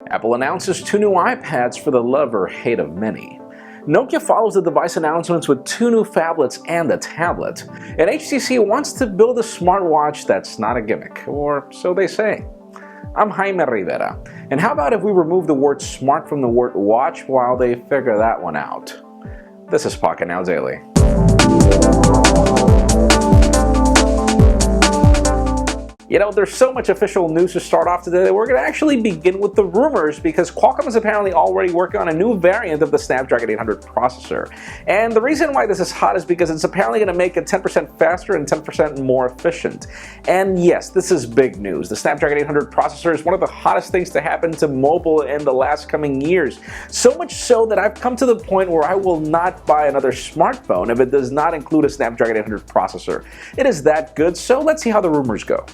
Apple announces 2 new iPads for the love or hate of many. Nokia follows the device announcements with 2 new phablets and a tablet. And HTC wants to build a smartwatch that's not a gimmick, or so they say. I'm Jaime Rivera, and how about if we remove the word smart from the word watch while they figure that one out? This is Pocketnow Daily. You know, there's so much official news to start off today that we're going to actually begin with the rumors, because Qualcomm is apparently already working on a new variant of the Snapdragon 800 processor. And the reason why this is hot is because it's apparently going to make it 10% faster and 10% more efficient. And yes, this is big news. The Snapdragon 800 processor is one of the hottest things to happen to mobile in the last coming years. So much so that I've come to the point where I will not buy another smartphone if it does not include a Snapdragon 800 processor. It is that good, so let's see how the rumors go.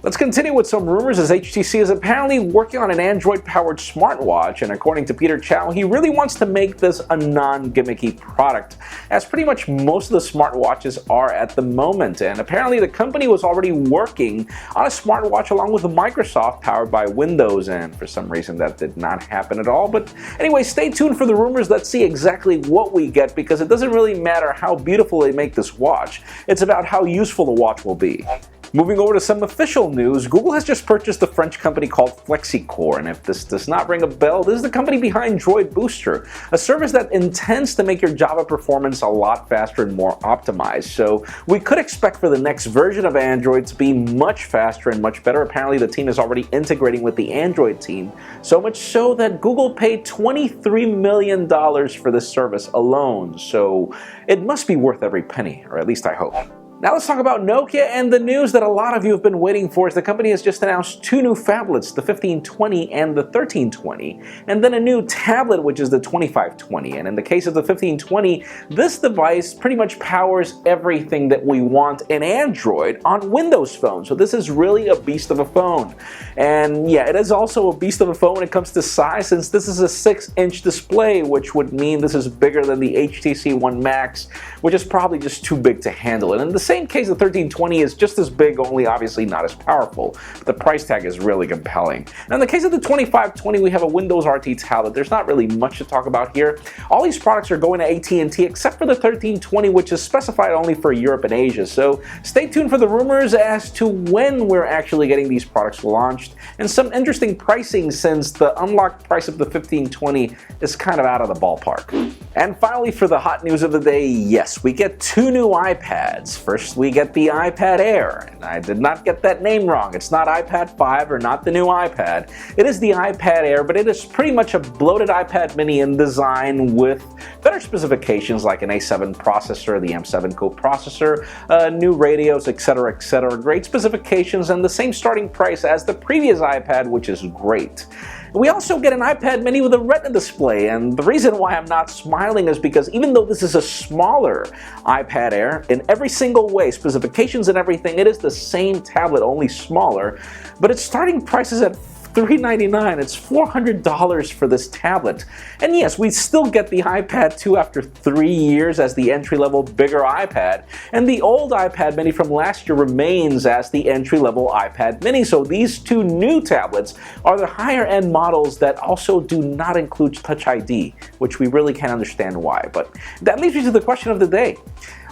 Let's continue with some rumors, as HTC is apparently working on an Android-powered smartwatch, and according to Peter Chow, he really wants to make this a non-gimmicky product, as pretty much most of the smartwatches are at the moment. And apparently the company was already working on a smartwatch along with Microsoft, powered by Windows, and for some reason that did not happen at all. But anyway, stay tuned for the rumors. Let's see exactly what we get, because it doesn't really matter how beautiful they make this watch. It's about how useful the watch will be. Moving over to some official news, Google has just purchased a French company called Lexie Core, and if this does not ring a bell, this is the company behind Droid Booster, a service that intends to make your Java performance a lot faster and more optimized. So we could expect for the next version of Android to be much faster and much better. Apparently the team is already integrating with the Android team, so much so that Google paid $23 million for this service alone. So it must be worth every penny, or at least I hope. Now let's talk about Nokia, and the news that a lot of you have been waiting for is the company has just announced 2 new phablets, the 1520 and the 1320, and then a new tablet, which is the 2520. And in the case of the 1520, this device pretty much powers everything that we want in Android on Windows phones. So this is really a beast of a phone. And yeah, it is also a beast of a phone when it comes to size, since this is a 6-inch display, which would mean this is bigger than the HTC One Max, which is probably just too big to handle. And in the same case, the 1320 is just as big, only obviously not as powerful. But the price tag is really compelling. Now in the case of the 2520, we have a Windows RT tablet. There's not really much to talk about here. All these products are going to AT&T except for the 1320, which is specified only for Europe and Asia. So stay tuned for the rumors as to when we're actually getting these products launched, and some interesting pricing, since the unlocked price of the 1520 is kind of out of the ballpark. And finally, for the hot news of the day, yes, we get 2 new iPads. First, we get the iPad Air, and I did not get that name wrong. It's not iPad 5 or not the new iPad. It is the iPad Air, but it is pretty much a bloated iPad mini in design with better specifications like an A7 processor, the M7 coprocessor, new radios, etc., etc. Great specifications and the same starting price as the previous iPad, which is great. We also get an iPad mini with a Retina display, and the reason why I'm not smiling is because even though this is a smaller iPad Air, in every single way, specifications and everything, it is the same tablet, only smaller, but its starting price is at $399. It's $400 for this tablet. And yes, we still get the iPad 2 after 3 years as the entry-level bigger iPad, and the old iPad mini from last year remains as the entry-level iPad mini. So these 2 new tablets are the higher-end models that also do not include Touch ID, which we really can't understand why. But that leads me to the question of the day.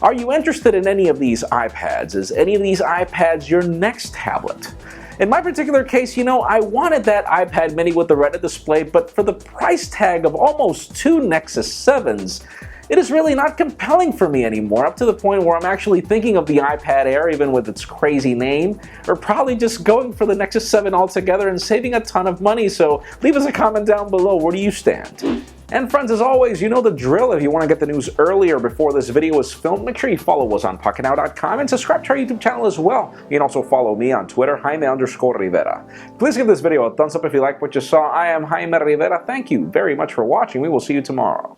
Are you interested in any of these iPads? Is any of these iPads your next tablet? In my particular case, you know, I wanted that iPad mini with the Retina display, but for the price tag of almost 2 Nexus 7s, it is really not compelling for me anymore, up to the point where I'm actually thinking of the iPad Air, even with its crazy name, or probably just going for the Nexus 7 altogether and saving a ton of money. So leave us a comment down below. Where do you stand? And friends, as always, you know the drill. If you want to get the news earlier before this video is filmed, make sure you follow us on Pocketnow.com and subscribe to our YouTube channel as well. You can also follow me on Twitter, Jaime_Rivera. Please give this video a thumbs up if you like what you saw. I am Jaime Rivera. Thank you very much for watching. We will see you tomorrow.